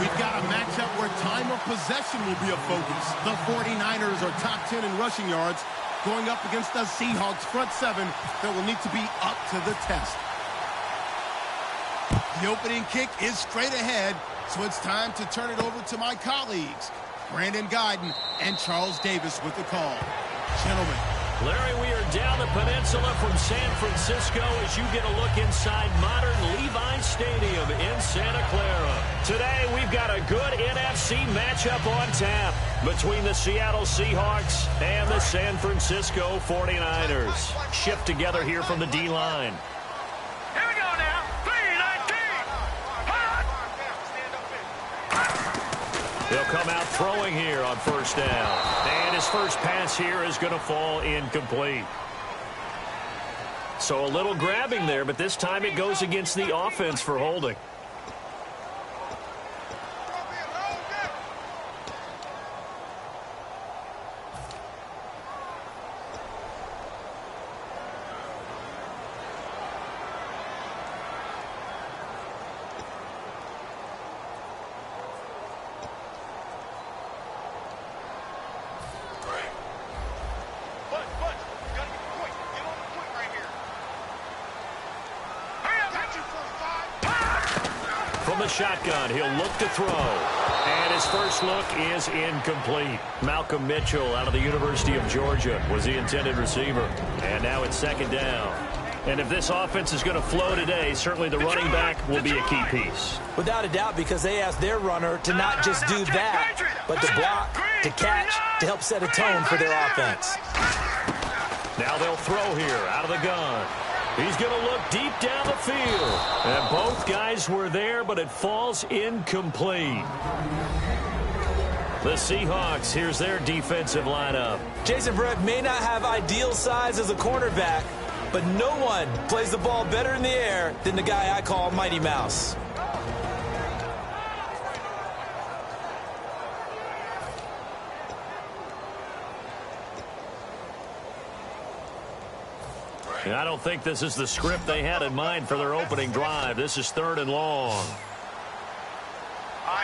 We've got a matchup where time of possession will be a focus. The 49ers are top 10 in rushing yards, going up against the Seahawks front seven that will need to be up to the test. The opening kick is straight ahead, so it's time to turn it over to my colleagues, Brandon Guyton and Charles Davis with the call. Gentlemen. Larry, we are down the peninsula from San Francisco as you get a look inside modern Levi Stadium in Santa Clara. Today, we've got a good NFC matchup on tap between the Seattle Seahawks and the San Francisco 49ers. Shift together here from the D-line. Here we go now. 3-19. They'll come out throwing here on first down. And his first pass here is going to fall incomplete. So a little grabbing there, but this time it goes against the offense for holding. From the shotgun, he'll look to throw. And his first look is incomplete. Malcolm Mitchell out of the University of Georgia was the intended receiver. And now it's second down. And if this offense is going to flow today, certainly the running back will be a key piece. Without a doubt, because they asked their runner to not just do that, but to block, to catch, to help set a tone for their offense. Now they'll throw here out of the gun. He's going to look deep down the field. And both guys were there, but it falls incomplete. The Seahawks, here's their defensive lineup. Jason Verrett may not have ideal size as a cornerback, but no one plays the ball better in the air than the guy I call Mighty Mouse. And I don't think this is the script they had in mind for their opening drive. This is third and long.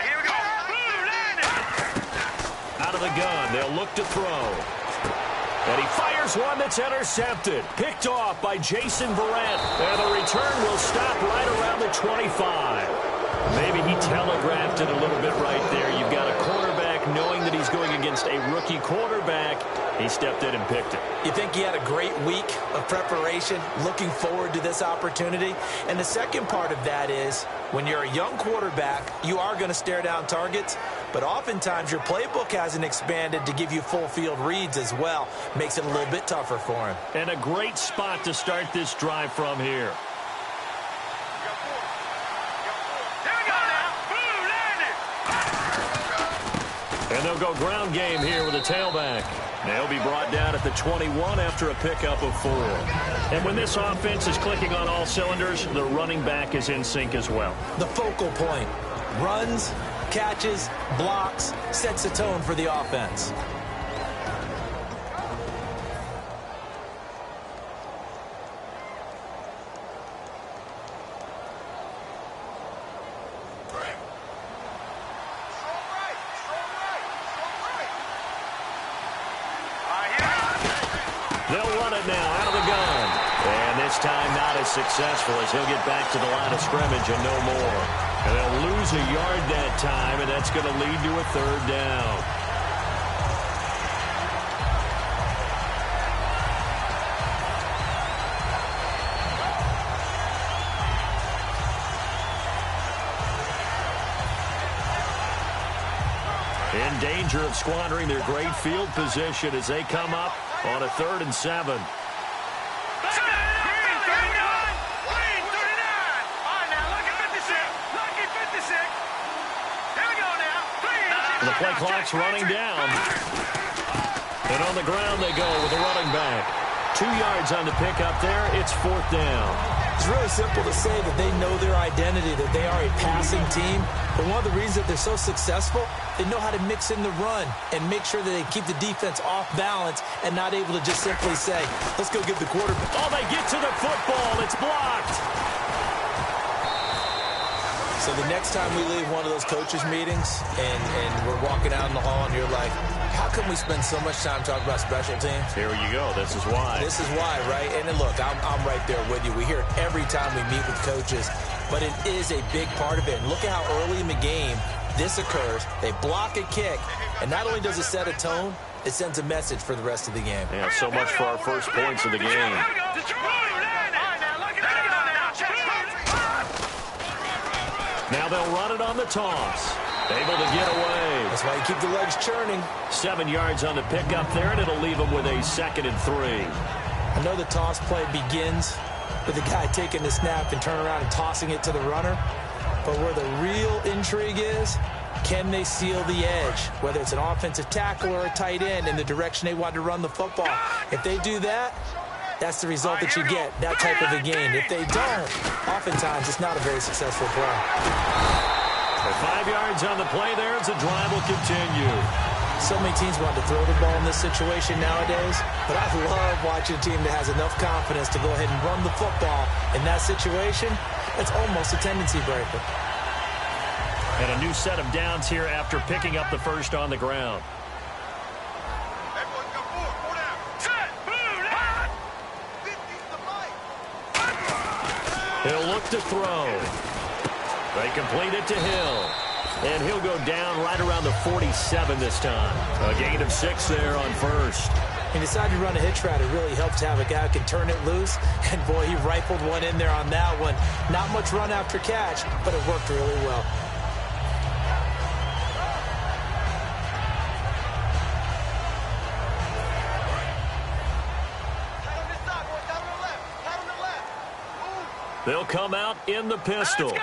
Here we go. Out of the gun, they'll look to throw. And he fires one that's intercepted. Picked off by Jason Verrett. And the return will stop right around the 25. Maybe he telegraphed it a little bit right there. You've got a quarterback knowing that he's going against a rookie quarterback. He stepped in and picked it. You think he had a great week of preparation, looking forward to this opportunity? And the second part of that is, when you're a young quarterback, you are going to stare down targets, but oftentimes your playbook hasn't expanded to give you full field reads as well. Makes it a little bit tougher for him. And a great spot to start this drive from here. And they'll go ground game here with a tailback. They'll be brought down at the 21 after a pickup of 4. And when this offense is clicking on all cylinders, the running back is in sync as well. The focal point. Runs, catches, blocks, sets the tone for the offense. Time not as successful as he'll get back to the line of scrimmage and no more. And they'll lose a yard that time, and that's going to lead to a third down. In danger of squandering their great field position as they come up on a 3rd and 7. The play clock's running down. And on the ground they go with a running back. 2 yards on the pickup there. It's 4th down. It's really simple to say that they know their identity, that they are a passing team. But one of the reasons that they're so successful, they know how to mix in the run and make sure that they keep the defense off balance and not able to just simply say, let's go get the quarterback. Oh, they get to the football. It's blocked. So the next time we leave one of those coaches' meetings and we're walking out in the hall and you're like, how come we spend so much time talking about special teams? Here you go. This is why. This is why, right? And then look, I'm right there with you. We hear it every time we meet with coaches, but it is a big part of it. And look at how early in the game this occurs. They block a kick, and not only does it set a tone, it sends a message for the rest of the game. Yeah, so much for our first points of the game. Now they'll run it on the toss. Able to get away. That's why you keep the legs churning. 7 yards on the pickup there, and it'll leave them with a 2nd and 3. I know the toss play begins with the guy taking the snap and turning around and tossing it to the runner. But where the real intrigue is, can they seal the edge? Whether it's an offensive tackle or a tight end in the direction they want to run the football. If they do that, that's the result that you get, that type of a gain. If they don't, oftentimes it's not a very successful play. 5 yards on the play there as the drive will continue. So many teams want to throw the ball in this situation nowadays, but I love watching a team that has enough confidence to go ahead and run the football in that situation. It's almost a tendency breaker. And a new set of downs here after picking up the first on the ground. He'll look to throw. They complete it to Hill. And he'll go down right around the 47 this time. A gain of 6 there on first. He decided to run a hitch route. It really helps to have a guy who can turn it loose. And, boy, he rifled one in there on that one. Not much run after catch, but it worked really well. They'll come out in the pistol.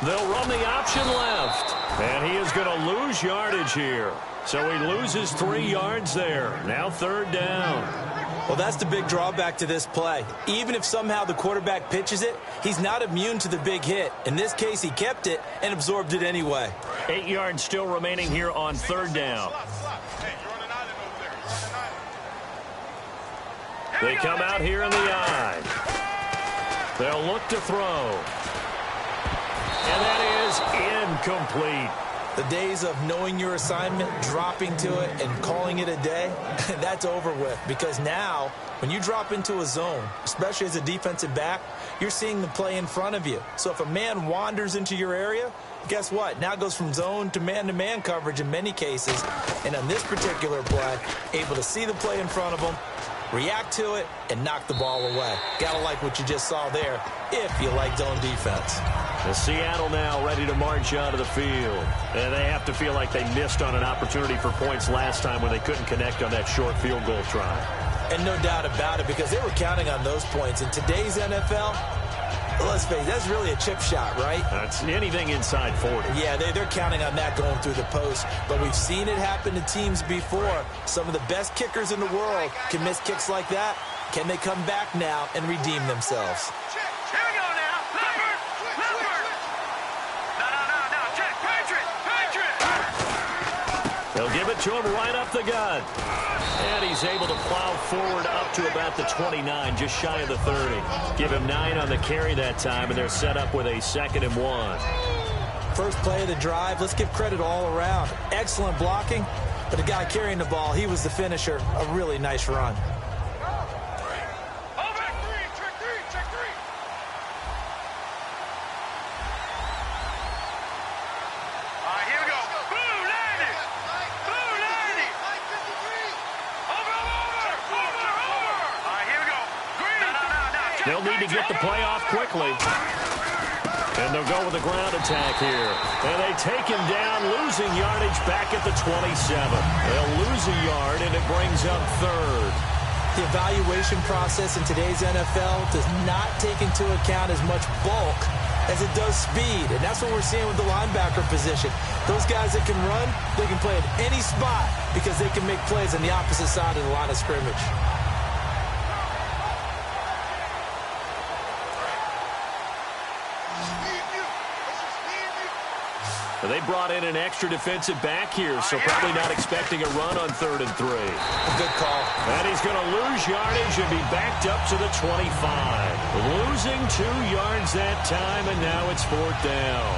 They'll run the option left. And he is going to lose yardage here. So he loses 3 yards there. Now 3rd down. Well, that's the big drawback to this play. Even if somehow the quarterback pitches it, he's not immune to the big hit. In this case, he kept it and absorbed it anyway. 8 yards still remaining here on 3rd down. They come out here in the I. They'll look to throw. And that is incomplete. The days of knowing your assignment, dropping to it, and calling it a day, that's over with. Because now, when you drop into a zone, especially as a defensive back, you're seeing the play in front of you. So if a man wanders into your area, guess what? Now it goes from zone to man coverage in many cases. And on this particular play, able to see the play in front of him, react to it, and knock the ball away. Gotta like what you just saw there, if you like zone defense. The Seattle now ready to march out of the field. And they have to feel like they missed on an opportunity for points last time when they couldn't connect on that short field goal try. And no doubt about it, because they were counting on those points. In today's NFL, let's face it, that's really a chip shot, right? That's anything inside 40. Yeah, they're counting on that going through the post. But we've seen it happen to teams before. Some of the best kickers in the world can miss kicks like that. Can they come back now and redeem themselves? Here we go now. Leopard. No. Check. Patriot. They'll give it to him right up the gut. And he's able to plow forward up to about the 29, just shy of the 30. Give him 9 on the carry that time, and they're set up with a 2nd and 1. First play of the drive, let's give credit all around. Excellent blocking, but the guy carrying the ball, he was the finisher. A really nice run. They'll need to get the play off quickly. And they'll go with a ground attack here. And they take him down, losing yardage back at the 27. They'll lose a yard, and it brings up 3rd. The evaluation process in today's NFL does not take into account as much bulk as it does speed. And that's what we're seeing with the linebacker position. Those guys that can run, they can play at any spot because they can make plays on the opposite side of the line of scrimmage. They brought in an extra defensive back here, so probably not expecting a run on 3rd and 3. Good call. And he's going to lose yardage and be backed up to the 25. Losing 2 yards that time, and now it's 4th down.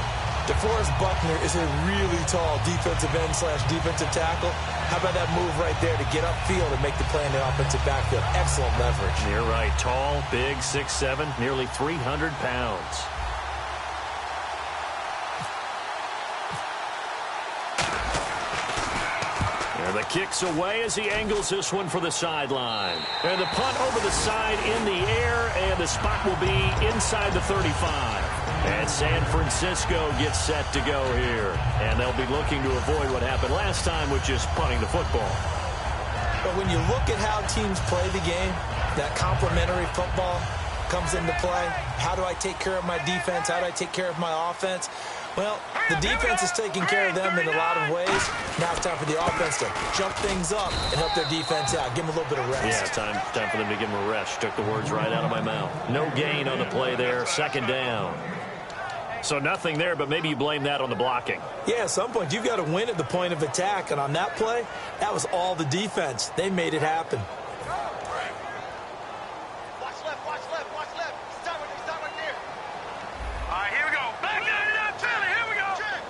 DeForest Buckner is a really tall defensive end / defensive tackle. How about that move right there to get upfield and make the play in the offensive backfield? Excellent leverage. You're right. Tall, big, 6'7", nearly 300 pounds. And the kick's away as he angles this one for the sideline. And the punt over the side in the air, and the spot will be inside the 35. And San Francisco gets set to go here. And they'll be looking to avoid what happened last time, which is punting the football. But when you look at how teams play the game, that complementary football comes into play. How do I take care of my defense? How do I take care of my offense? Well, the defense is taking care of them in a lot of ways. Now it's time for the offense to jump things up and help their defense out. Give them a little bit of rest. Yeah, time for them to give them a rest. Took the words right out of my mouth. No gain on the play there. 2nd down. So nothing there, but maybe you blame that on the blocking. Yeah, at some point, you've got to win at the point of attack. And on that play, that was all the defense. They made it happen. Watch left, watch left, watch left. Stop right there. All right, here we go. Back down to that Philly. Here we go. Check.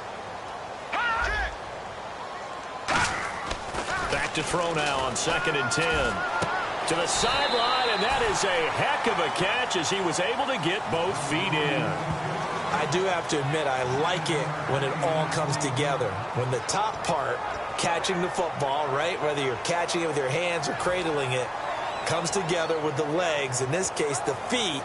Back to throw now on 2nd and 10. To the sideline, and that is a heck of a catch as he was able to get both feet in. I do have to admit, I like it when it all comes together. When the top part, catching the football, right, whether you're catching it with your hands or cradling it, comes together with the legs, in this case the feet,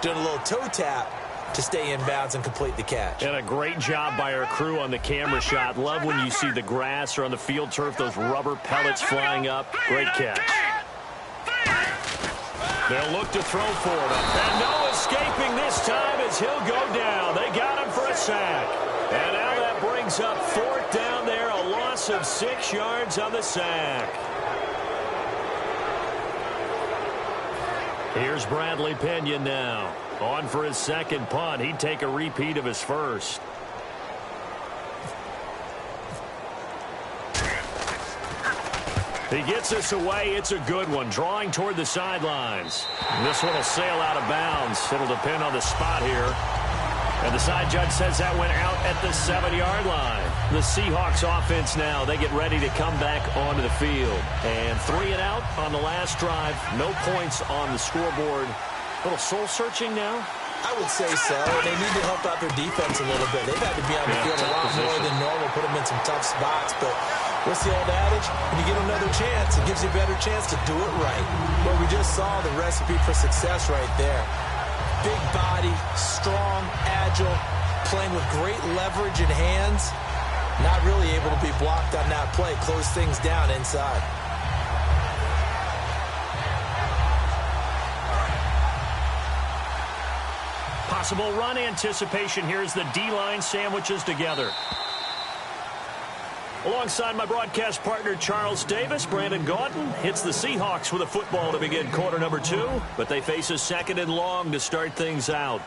doing a little toe tap to stay in bounds and complete the catch. And a great job by our crew on the camera shot. Love when you see the grass or on the field turf, those rubber pellets flying up. Great catch. They'll look to throw for it. And no escaping this time as he'll go down. They got him for a sack. And now that brings up 4th down there. A loss of 6 yards on the sack. Here's Bradley Pinion now. On for his 2nd punt. He'd take a repeat of his first. He gets this away. It's a good one. Drawing toward the sidelines. This one will sail out of bounds. It'll depend on the spot here. And the side judge says that went out at the 7-yard line. The Seahawks offense now, they get ready to come back onto the field. And 3 and out on the last drive. No points on the scoreboard. A little soul-searching now. I would say so. They need to help out their defense a little bit. They've had to be on the field a lot more than normal, put them in some tough spots. But what's the old adage? When you get another chance, it gives you a better chance to do it right. Well, we just saw the recipe for success right there. Big body, strong, agile, playing with great leverage in hands. Not really able to be blocked on that play. Close things down inside. Possible run anticipation here as the D-line sandwiches together. Alongside my broadcast partner, Charles Davis, Brandon Gaudin hits the Seahawks with a football to begin quarter number 2, but they face a 2nd and long to start things out.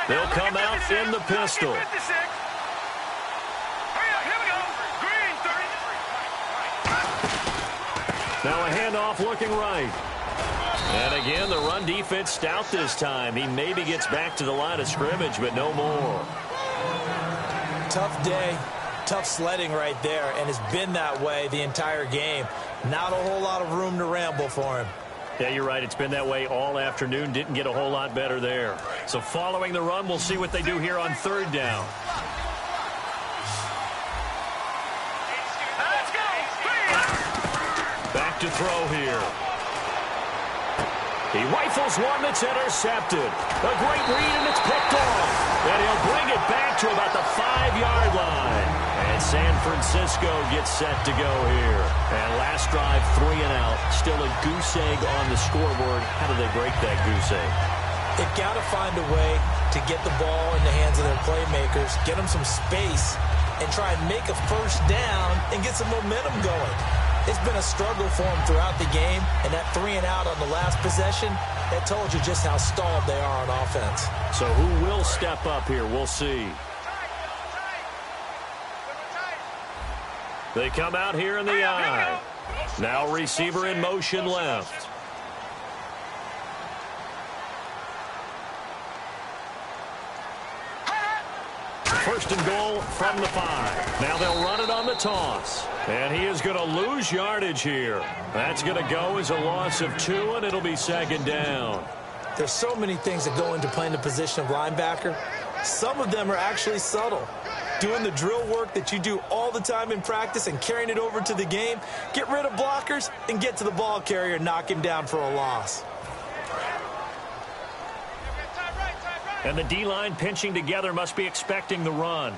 They'll come out in the pistol. Now a handoff looking right. And again, the run defense stout this time. He maybe gets back to the line of scrimmage, but no more. Tough day, tough sledding right there, and it's been that way the entire game. Not a whole lot of room to ramble for him. Yeah, you're right. It's been that way all afternoon. Didn't get a whole lot better there. So following the run, we'll see what they do here on 3rd down. Back to throw here. He rifles one that's intercepted. A great read, and it's picked off. And he'll bring it back to about the 5-yard line. And San Francisco gets set to go here. And last drive, 3 and out. Still a goose egg on the scoreboard. How do they break that goose egg? They've got to find a way to get the ball in the hands of their playmakers, get them some space, and try and make a first down and get some momentum going. It's been a struggle for them throughout the game, and that 3 and out on the last possession, that told you just how stalled they are on offense. So who will step up here? We'll see. They come out here in the eye. Now receiver in motion left. First and goal from the 5. Now they'll run it on the toss. And he is going to lose yardage here. That's going to go as a loss of 2, and it'll be second down. There's so many things that go into playing the position of linebacker. Some of them are actually subtle. Doing the drill work that you do all the time in practice and carrying it over to the game. Get rid of blockers and get to the ball carrier and knock him down for a loss. And the D-line pinching together must be expecting the run.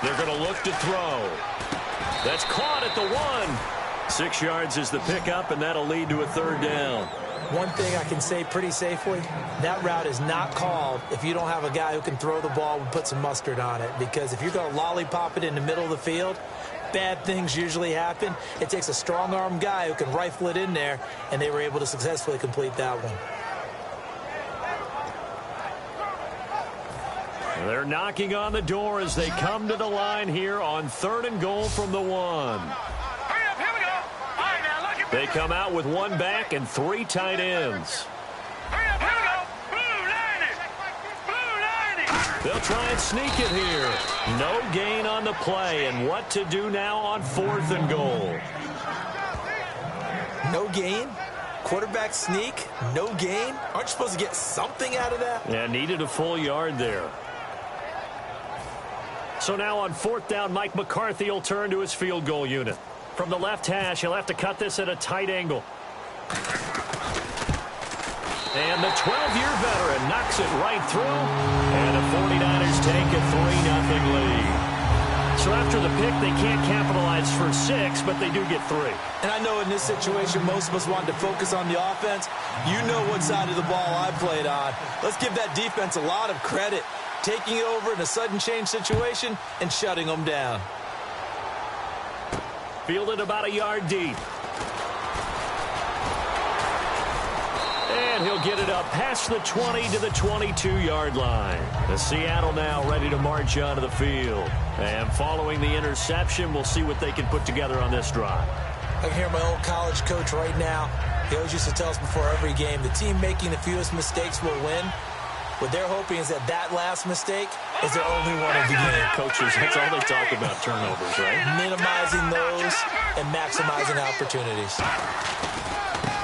They're going to look to throw. That's caught at the 1. 6 yards is the pickup, and that'll lead to a third down. One thing I can say pretty safely, that route is not called if you don't have a guy who can throw the ball and put some mustard on it. Because if you're going to lollipop it in the middle of the field, bad things usually happen. It takes a strong-arm guy who can rifle it in there, and they were able to successfully complete that one. They're knocking on the door as they come to the line here on 3rd and goal from the 1. They come out with 1 back and 3 tight ends. They'll try and sneak it here. No gain on the play, and what to do now on 4th and goal. No gain? Quarterback sneak? No gain? Aren't you supposed to get something out of that? Yeah, needed a full yard there. So now on 4th down, Mike McCarthy will turn to his field goal unit. From the left hash, he'll have to cut this at a tight angle. And the 12-year veteran knocks it right through. And the 49ers take a 3-0 lead. So after the pick, they can't capitalize for 6, but they do get 3. And I know in this situation, most of us wanted to focus on the offense. You know what side of the ball I played on. Let's give that defense a lot of credit. Taking it over in a sudden change situation and shutting them down. Fielded about a yard deep. And he'll get it up past the 20 to the 22-yard line. The Seattle now ready to march onto the field. And following the interception, we'll see what they can put together on this drive. I can hear my old college coach right now. He always used to tell us before every game, the team making the fewest mistakes will win. What they're hoping is that last mistake is their only one of the game. Coaches, that's all they talk about, turnovers, right? Minimizing those and maximizing opportunities.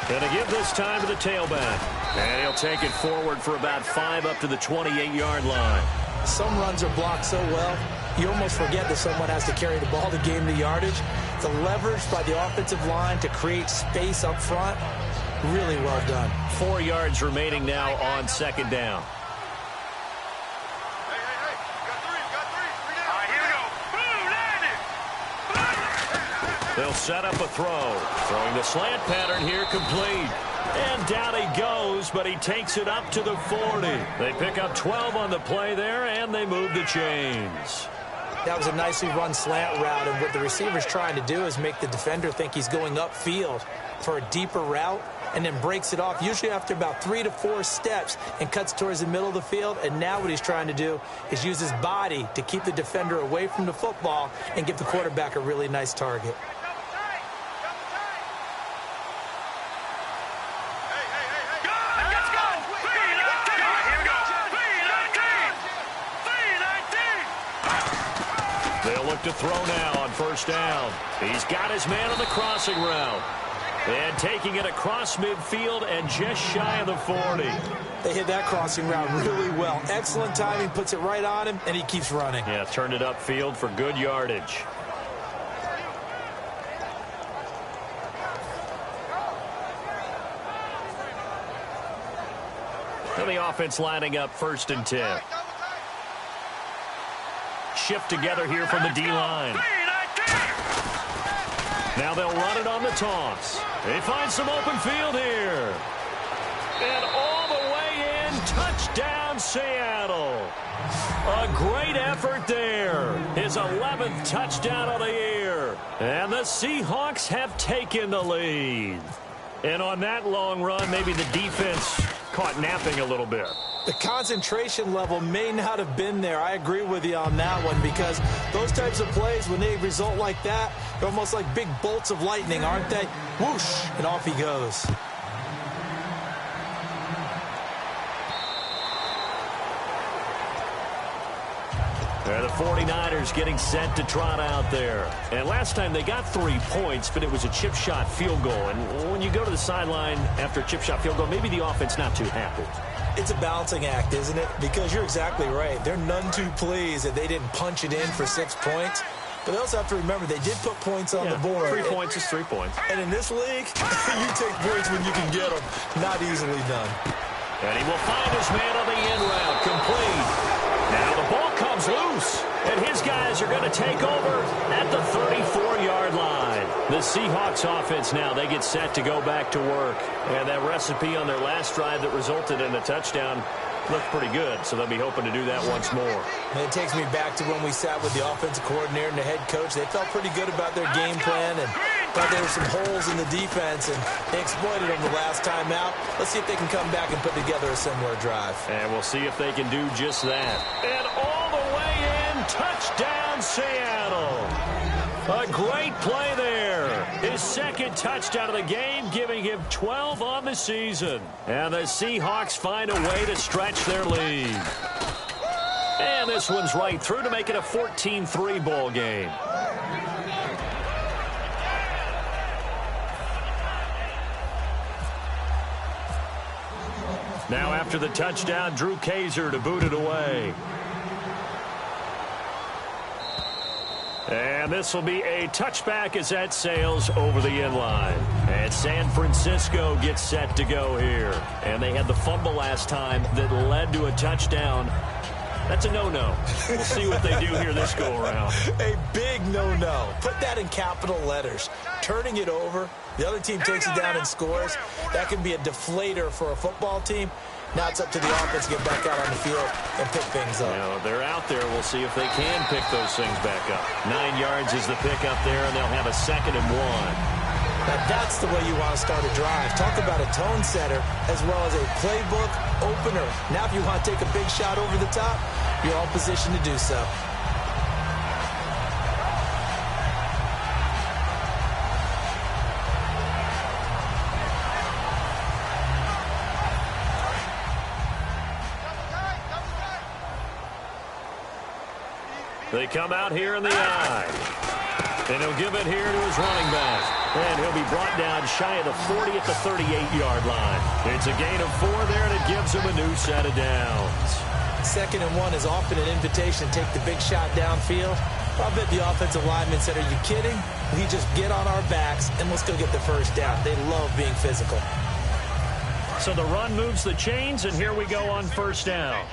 Going to give this time to the tailback. And he'll take it forward for about 5 up to the 28-yard line. Some runs are blocked so well, you almost forget that someone has to carry the ball to gain the yardage. The leverage by the offensive line to create space up front, really well done. 4 yards remaining now on 2nd down. They'll set up a throw. Throwing the slant pattern here, complete. And down he goes, but he takes it up to the 40. They pick up 12 on the play there, and they move the chains. That was a nicely run slant route, and what the receiver's trying to do is make the defender think he's going upfield for a deeper route, and then breaks it off, usually after about 3 to 4 steps, and cuts towards the middle of the field. And now what he's trying to do is use his body to keep the defender away from the football and give the quarterback a really nice target. They'll look to throw now on 1st down. He's got his man on the crossing route. And taking it across midfield and just shy of the 40. They hit that crossing route really well. Excellent timing, puts it right on him, and he keeps running. Yeah, turned it upfield for good yardage. And the offense lining up 1st and 10. shift together here from the D-line. Now they'll run it on the toss. They find some open field here. And all the way in, touchdown Seattle. A great effort there. His 11th touchdown of the year. And the Seahawks have taken the lead. And on that long run, maybe the defense caught napping a little bit. The concentration level may not have been there. I agree with you on that one, because those types of plays, when they result like that, they're almost like big bolts of lightning, aren't they? Whoosh, and off he goes. The 49ers getting set to trot out there. And last time they got 3 points, but it was a chip shot field goal. And when you go to the sideline after a chip shot field goal, maybe the offense not too happy. It's a balancing act, isn't it? Because you're exactly right. They're none too pleased that they didn't punch it in for 6 points. But they also have to remember they did put points on the board. 3 points is 3 points. And in this league, you take points when you can get them. Not easily done. And he will find his man on the in route. Complete. Now the ball comes loose, and his guys are going to take over at the 34-yard line. The Seahawks offense now, they get set to go back to work. And that recipe on their last drive that resulted in a touchdown looked pretty good, so they'll be hoping to do that once more. And it takes me back to when we sat with the offensive coordinator and the head coach. They felt pretty good about their game plan and thought there were some holes in the defense, and they exploited them the last time out. Let's see if they can come back and put together a similar drive. And we'll see if they can do just that. And all the way in, touchdown Seattle. A great play there. His second touchdown of the game, giving him 12 on the season. And the Seahawks find a way to stretch their lead. And this one's right through to make it a 14-3 ball game. Now after the touchdown, Drew Kaiser to boot it away. And this will be a touchback as that sails over the inline. And San Francisco gets set to go here. And they had the fumble last time that led to a touchdown. That's a no-no. We'll see what they do here this go-around. A big no-no. Put that in capital letters. Turning it over, the other team takes it down and scores. That can be a deflator for a football team. Now it's up to the offense to get back out on the field and pick things up. Now, they're out there. We'll see if they can pick those things back up. 9 yards is the pick up there, and they'll have a 2nd and 1. Now that's the way you want to start a drive. Talk about a tone setter as well as a playbook opener. Now if you want to take a big shot over the top, you're all positioned to do so. They come out here in the eye. And he'll give it here to his running back. And he'll be brought down shy of the 40 at the 38-yard line. It's a gain of 4 there, and it gives him a new set of downs. 2nd and 1 is often an invitation to take the big shot downfield. I bet the offensive lineman said, are you kidding? We just get on our backs, and let's go get the first down. They love being physical. So the run moves the chains, and here we go on 1st down.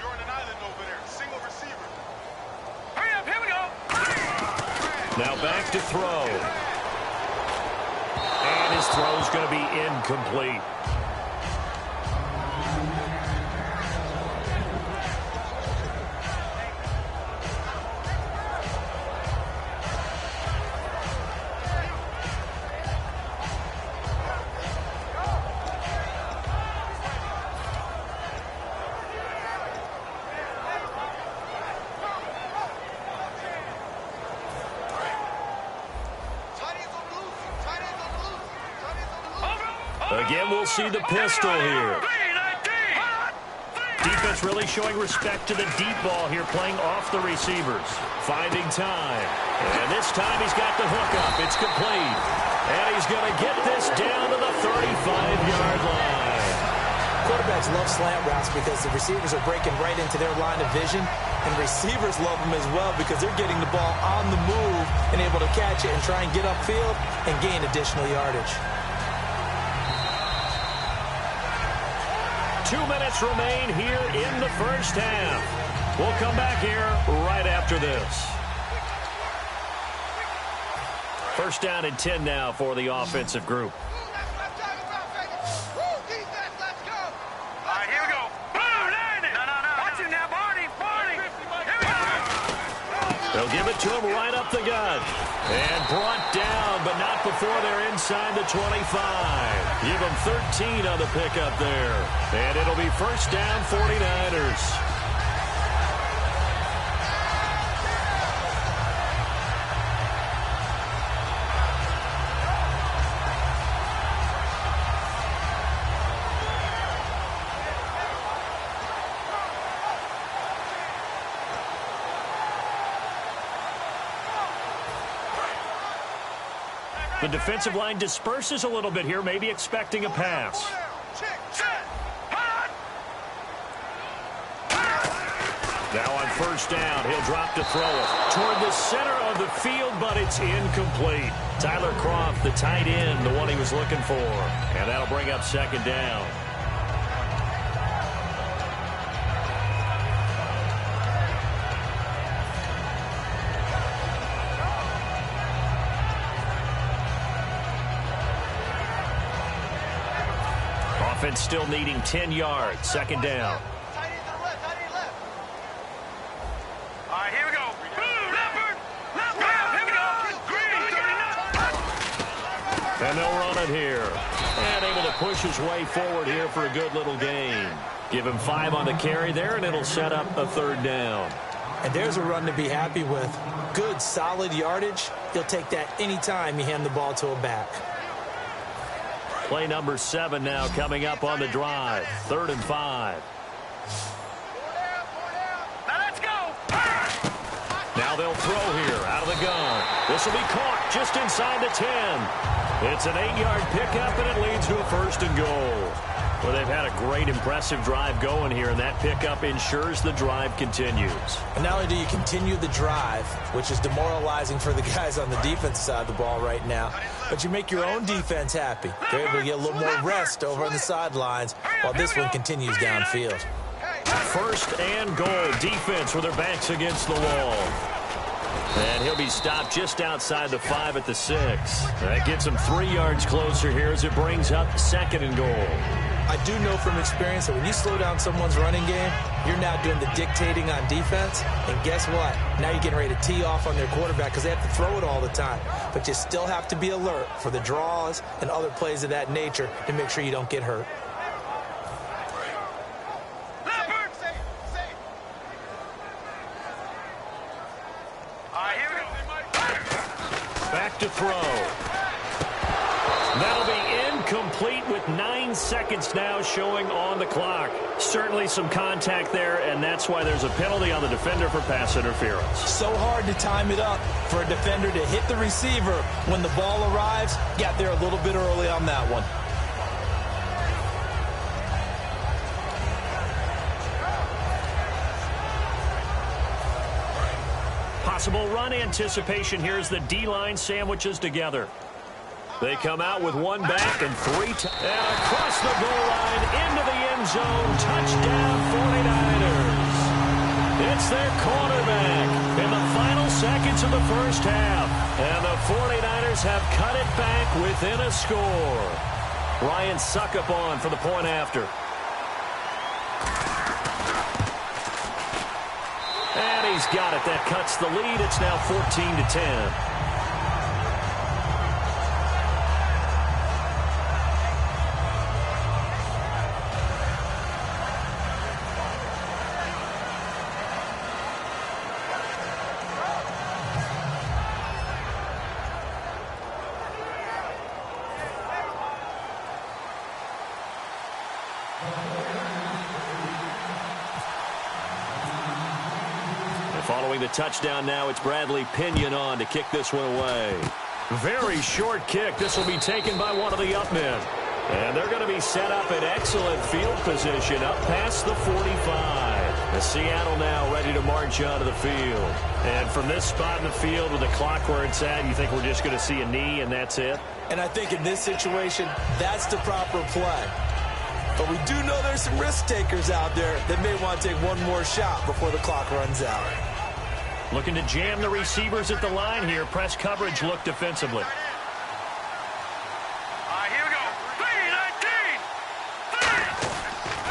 Now back to throw. And his throw's going to be incomplete. Again, we'll see the pistol here. Defense really showing respect to the deep ball here, playing off the receivers. Finding time. And this time he's got the hook up. It's complete. And he's going to get this down to the 35-yard line. Quarterbacks love slant routes because the receivers are breaking right into their line of vision. And receivers love them as well because they're getting the ball on the move and able to catch it and try and get upfield and gain additional yardage. 2 minutes remain here in the 1st half. We'll come back here right after this. First down and 10 now for the offensive group. They'll give it to him right up the gut. And brought down, but not before they're inside the 25. Give him 13 on the pickup there. And it'll be first down 49ers. The defensive line disperses a little bit here, maybe expecting a pass. Now on first down, he'll drop to throw it toward the center of the field, but it's incomplete. Tyler Croft, the tight end, the one he was looking for. And that'll bring up second down. Offense still needing 10 yards. Second down. All right, here we go. And they'll run it here. And able to push his way forward here for a good little gain. Give him 5 on the carry there, and it'll set up a third down. And there's a run to be happy with. Good, solid yardage. He'll take that anytime you hand the ball to a back. Play number 7 now coming up on the drive. 3rd and 5. Now let's go. Now they'll throw here out of the gun. This will be caught just inside the 10. It's an 8-yard pickup, and it leads to a 1st and goal. Well, they've had a great, impressive drive going here, and that pickup ensures the drive continues. And not only do you continue the drive, which is demoralizing for the guys on the defense side of the ball right now, but you make your own defense happy. They're able to get a little more rest over on the sidelines while this one continues downfield. 1st and goal. Defense with their backs against the wall. And he'll be stopped just outside the 5 at the 6. That gets him 3 yards closer here as it brings up 2nd and goal. I do know from experience that when you slow down someone's running game, you're now doing the dictating on defense. And guess what? Now you're getting ready to tee off on their quarterback because they have to throw it all the time. But you still have to be alert for the draws and other plays of that nature to make sure you don't get hurt. Back to throw. That'll be incomplete with 9 seconds now showing on the clock. Certainly some contact there, and that's why there's a penalty on the defender for pass interference. So hard to time it up for a defender to hit the receiver when the ball arrives. Got there a little bit early on that one. Possible run anticipation here as the D-line sandwiches together. They come out with 1 back and 3 and across the goal line into the end zone. Touchdown 49ers. It's their quarterback in the final seconds of the first half. And the 49ers have cut it back within a score. Ryan Suckup on for the point after. And he's got it. That cuts the lead. It's now 14-10. Following the touchdown now, it's Bradley Pinion on to kick this one away. Very short kick. This will be taken by one of the up men. And they're going to be set up in excellent field position up past the 45. The Seattle now ready to march onto the field. And from this spot in the field with the clock where it's at, you think we're just going to see a knee and that's it? And I think in this situation, that's the proper play. But we do know there's some risk takers out there that may want to take one more shot before the clock runs out. Looking to jam the receivers at the line here. Press coverage look defensively. All right, here we go.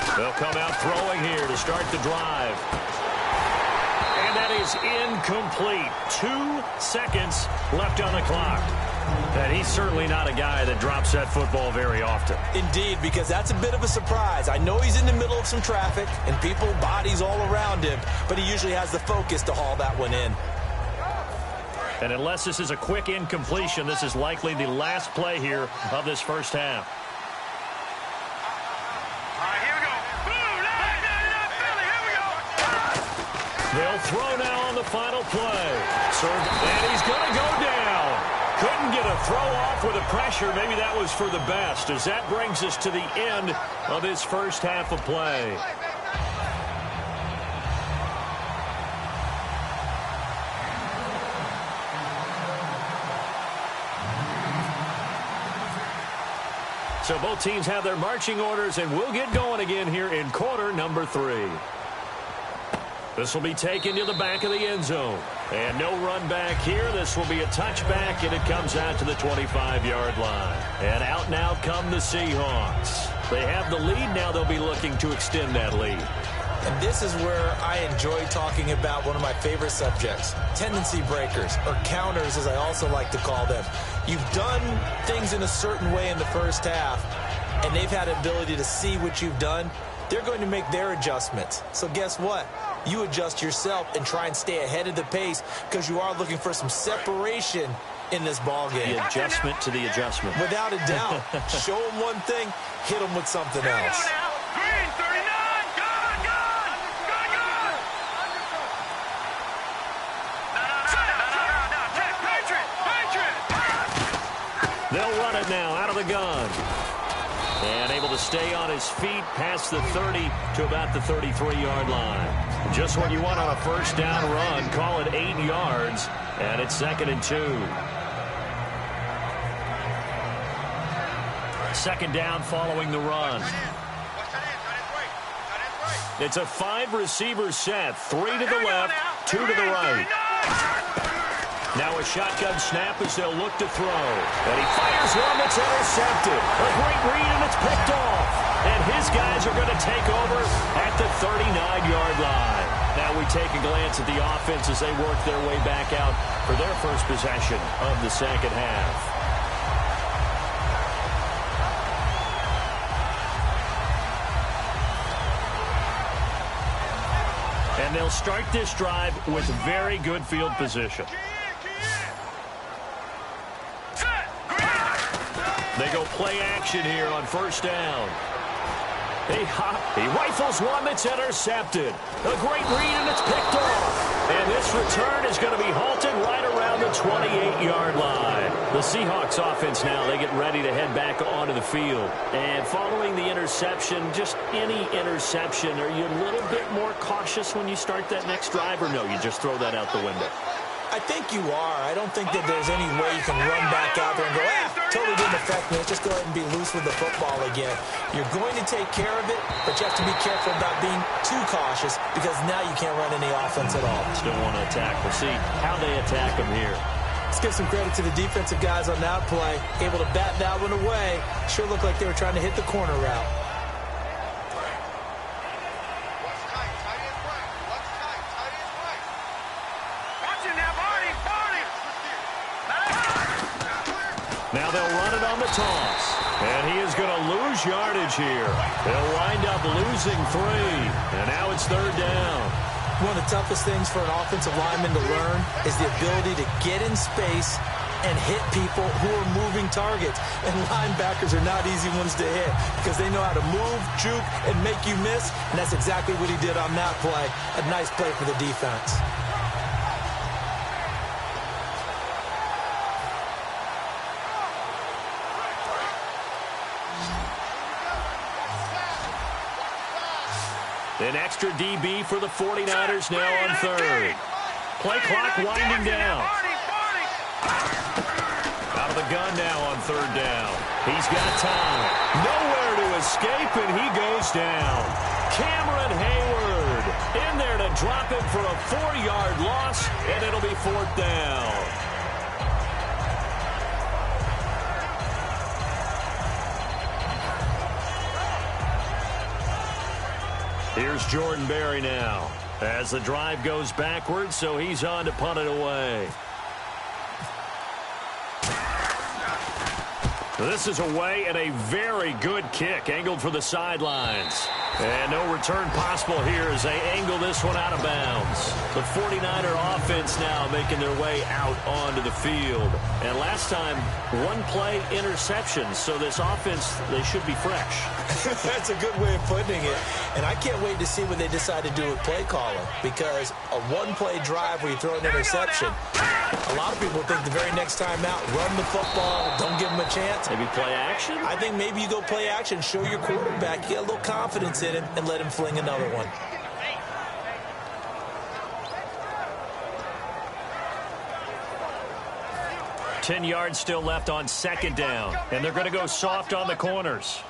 3-19. They'll come out throwing here to start the drive. And that is incomplete. 2 seconds left on the clock. And he's certainly not a guy that drops that football very often. Indeed, because that's a bit of a surprise. I know he's in the middle of some traffic and people, bodies all around him, but he usually has the focus to haul that one in. And unless this is a quick incompletion, this is likely the last play here of this first half. All right, here we go. Boom! Philly, here we go. They'll throw now on the final play. And he's going to go down. Couldn't get a throw off with the pressure. Maybe that was for the best, as that brings us to the end of this first half of play. So both teams have their marching orders, and we'll get going again here in quarter number 3. This will be taken to the back of the end zone. And no run back here. This will be a touchback, and it comes out to the 25-yard line. And out now come the Seahawks. They have the lead. Now they'll be looking to extend that lead. And this is where I enjoy talking about one of my favorite subjects, tendency breakers, or counters as I also like to call them. You've done things in a certain way in the first half, and they've had an ability to see what you've done. They're going to make their adjustments. So guess what? You adjust yourself and try and stay ahead of the pace because you are looking for some separation in this ball game. The adjustment to the adjustment. Without a doubt. Show them one thing, hit them with something else. Green, 39. Gone. No. They'll run it now out of the gun. And able to stay on his feet past the 30 to about the 33-yard line. Just what you want on a first down run. Call it 8 yards, and it's 2nd and 2. 2nd down following the run. It's a 5-receiver set. 3 to the left, 2 to the right. Now a shotgun snap as they'll look to throw. And he fires one that's intercepted. A great read, and it's picked off. And his guys are going to take over at the 39-yard line. Now we take a glance at the offense as they work their way back out for their first possession of the second half. And they'll start this drive with very good field position. They go play action here on first down. He rifles one that's intercepted. A great read, and it's picked off. And this return is going to be halted right around the 28-yard line. The Seahawks offense now, they get ready to head back onto the field. And following the interception, just any interception, are you a little bit more cautious when you start that next drive, or no, you just throw that out the window? I think you are. I don't think that there's any way you can run back out there and go, totally didn't affect me. Let's just go ahead and be loose with the football again. You're going to take care of it, but you have to be careful about being too cautious because now you can't run any offense at all. Still want to attack. We'll see how they attack them here. Let's give some credit to the defensive guys on that play. Able to bat that one away. Sure looked like they were trying to hit the corner route. Now they'll run it on the toss. And he is going to lose yardage here. They'll wind up losing 3. And now it's 3rd down. One of the toughest things for an offensive lineman to learn is the ability to get in space and hit people who are moving targets. And linebackers are not easy ones to hit because they know how to move, juke, and make you miss. And that's exactly what he did on that play. A nice play for the defense. An extra DB for the 49ers now on 3rd. Play clock winding down. Out of the gun now on 3rd down. He's got time. Nowhere to escape, and he goes down. Cameron Hayward In there to drop him for a 4-yard loss, and it'll be 4th down. Here's Jordan Berry now as the drive goes backwards, so he's on to punt it away. This is away and a very good kick angled for the sidelines. And no return possible here as they angle this one out of bounds. The 49er offense now making their way out onto the field. And last time, one play interception. So this offense, they should be fresh. That's a good way of putting it. And I can't wait to see what they decide to do with play calling. Because a one-play drive where you throw an interception, a lot of people think the very next time out, run the football, don't give them a chance. Maybe play action? I think maybe you go play action, show your quarterback, you get a little confidence in him, and let him fling another one. Ten yards still left on 2nd down, and they're going to go soft on the corners.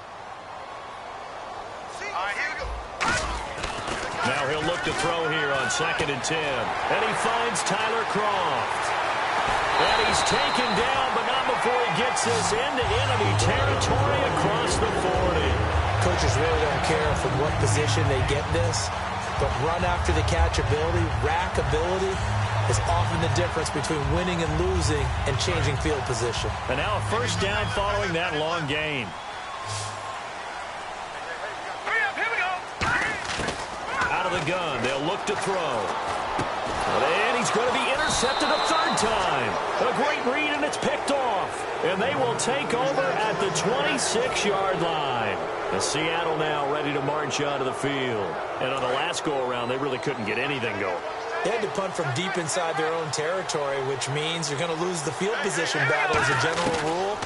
Now he'll look to throw here on 2nd and 10, and he finds Tyler Croft. And he's taken down, but not before he gets this into enemy territory across the 40. Coaches really don't care from what position they get this, but run after the catch ability, rack ability, is often the difference between winning and losing and changing field position. And now a 1st down following that long gain. Here we go. Out of the gun, they'll look to throw. And he's going to be intercepted a 3rd time. A great read, and it's picked off. And they will take over at the 26-yard line. And Seattle now ready to march onto the field. And on the last go-around, they really couldn't get anything going. They had to punt from deep inside their own territory, which means you're going to lose the field position battle as a general rule.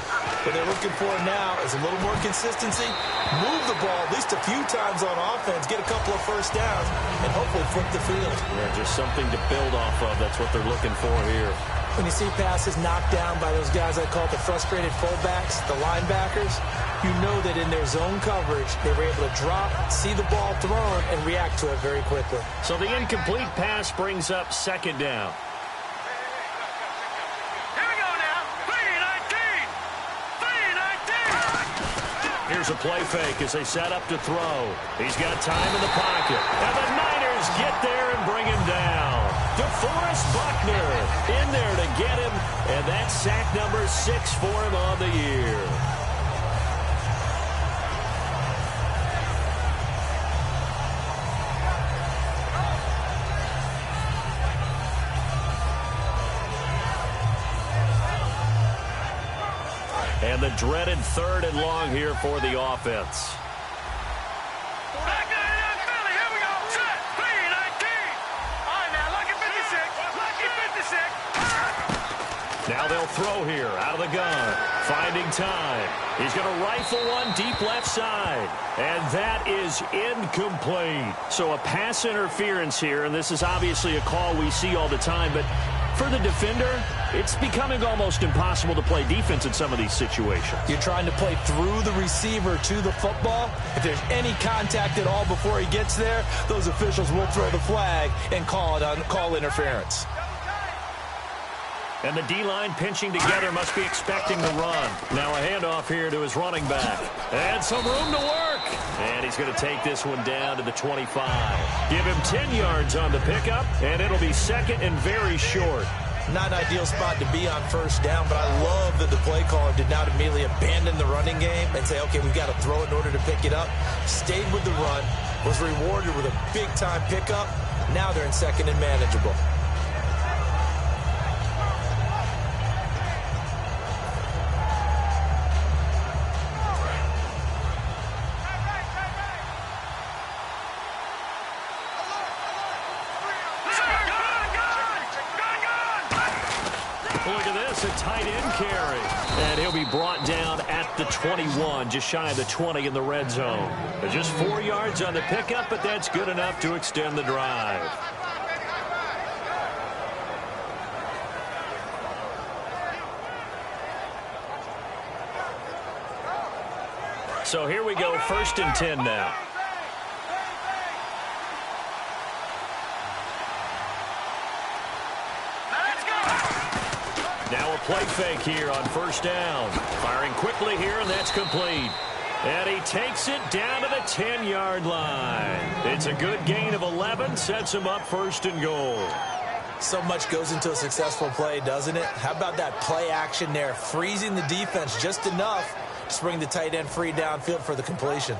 What they're looking for now is a little more consistency, move the ball at least a few times on offense, get a couple of 1st downs, and hopefully flip the field. Yeah, just something to build off of. That's what they're looking for here. When you see passes knocked down by those guys I call the frustrated fullbacks, the linebackers, you know that in their zone coverage, they were able to drop, see the ball thrown, and react to it very quickly. So the incomplete pass brings up 2nd down. Here we go now. 3-19. 3-19. Here's a play fake as they set up to throw. He's got time in the pocket. And the Niners get there and bring him down. DeForest Buckner in there to get him. And that's sack number 6 for him on the year. And the dreaded 3rd and long here for the offense. Back in Philly. Here we go. Set. 3-19. All right, now, lucky 56. Lucky 56. Now they'll throw here out of the gun. Finding time. He's going to rifle one deep left side. And that is incomplete. So a pass interference here, and this is obviously a call we see all the time, but for the defender, it's becoming almost impossible to play defense in some of these situations. You're trying to play through the receiver to the football. If there's any contact at all before he gets there, those officials will throw the flag and call interference. And the D-line pinching together must be expecting the run. Now a handoff here to his running back. And some room to work. And he's going to take this one down to the 25. Give him 10 yards on the pickup, and it'll be 2nd and very short. Not an ideal spot to be on 1st down, but I love that the play caller did not immediately abandon the running game and say, okay, we've got to throw it in order to pick it up. Stayed with the run, was rewarded with a big-time pickup. Now they're in 2nd and manageable. Look at this, a tight end carry. And he'll be brought down at the 21, just shy of the 20 in the red zone. Just 4 yards on the pickup, but that's good enough to extend the drive. So here we go, 1st and 10 now. Now a play fake here on first down. Firing quickly here, and that's complete. And he takes it down to the 10-yard line. It's a good gain of 11, sets him up first and goal. So much goes into a successful play, doesn't it? How about that play action there, freezing the defense just enough to bring the tight end free downfield for the completion.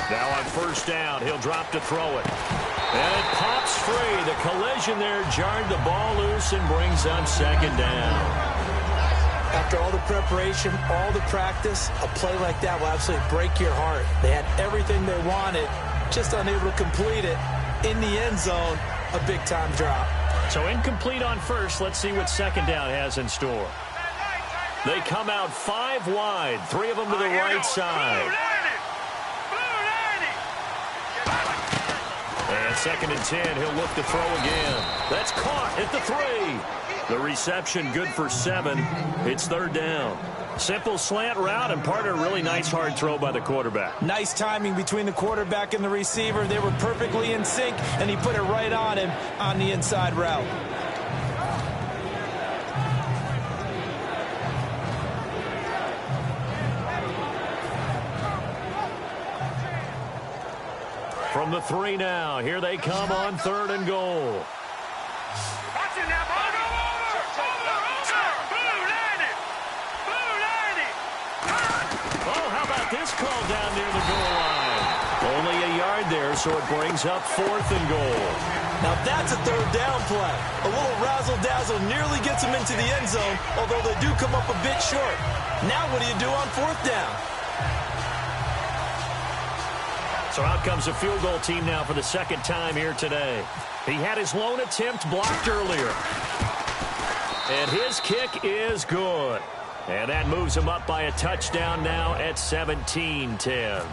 Now on first down, he'll drop to throw it. And it pops free. The collision there jarred the ball loose and brings up second down. After all the preparation, all the practice, a play like that will absolutely break your heart. They had everything they wanted, just unable to complete it. In the end zone, a big-time drop. So incomplete on first. Let's see what second down has in store. They come out 5 wide, 3 of them to the right side. And second and 10, he'll look to throw again. That's caught at the 3. The reception good for 7. It's third down. Simple slant route, and part of a really nice hard throw by the quarterback. Nice timing between the quarterback and the receiver. They were perfectly in sync, and he put it right on him on the inside route. From the 3 now, here they come on third and goal. Oh, how about this call down near the goal line? Only a yard there, so it brings up fourth and goal. Now that's a third down play. A little razzle-dazzle nearly gets them into the end zone, although they do come up a bit short. Now what do you do on fourth down? So out comes the field goal team now for the second time here today. He had his lone attempt blocked earlier. And his kick is good. And that moves him up by a touchdown now at 17-10.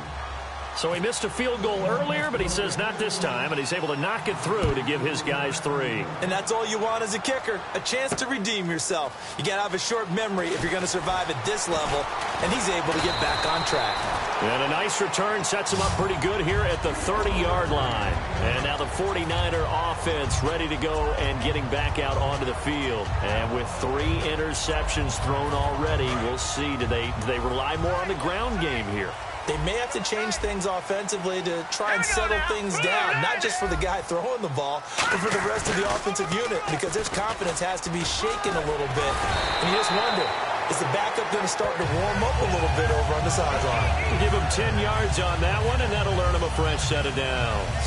So he missed a field goal earlier, but he says not this time, and he's able to knock it through to give his guys 3. And that's all you want as a kicker, a chance to redeem yourself. You got to have a short memory if you're going to survive at this level, and he's able to get back on track. And a nice return sets him up pretty good here at the 30-yard line. And now the 49er offense ready to go and getting back out onto the field. And with 3 interceptions thrown already, we'll see, do they rely more on the ground game here? They may have to change things offensively to try and settle things down, not just for the guy throwing the ball, but for the rest of the offensive unit, because their confidence has to be shaken a little bit. And you just wonder, is the backup going to start to warm up a little bit over on the sideline? Give him 10 yards on that one, and that'll earn him a fresh set of downs.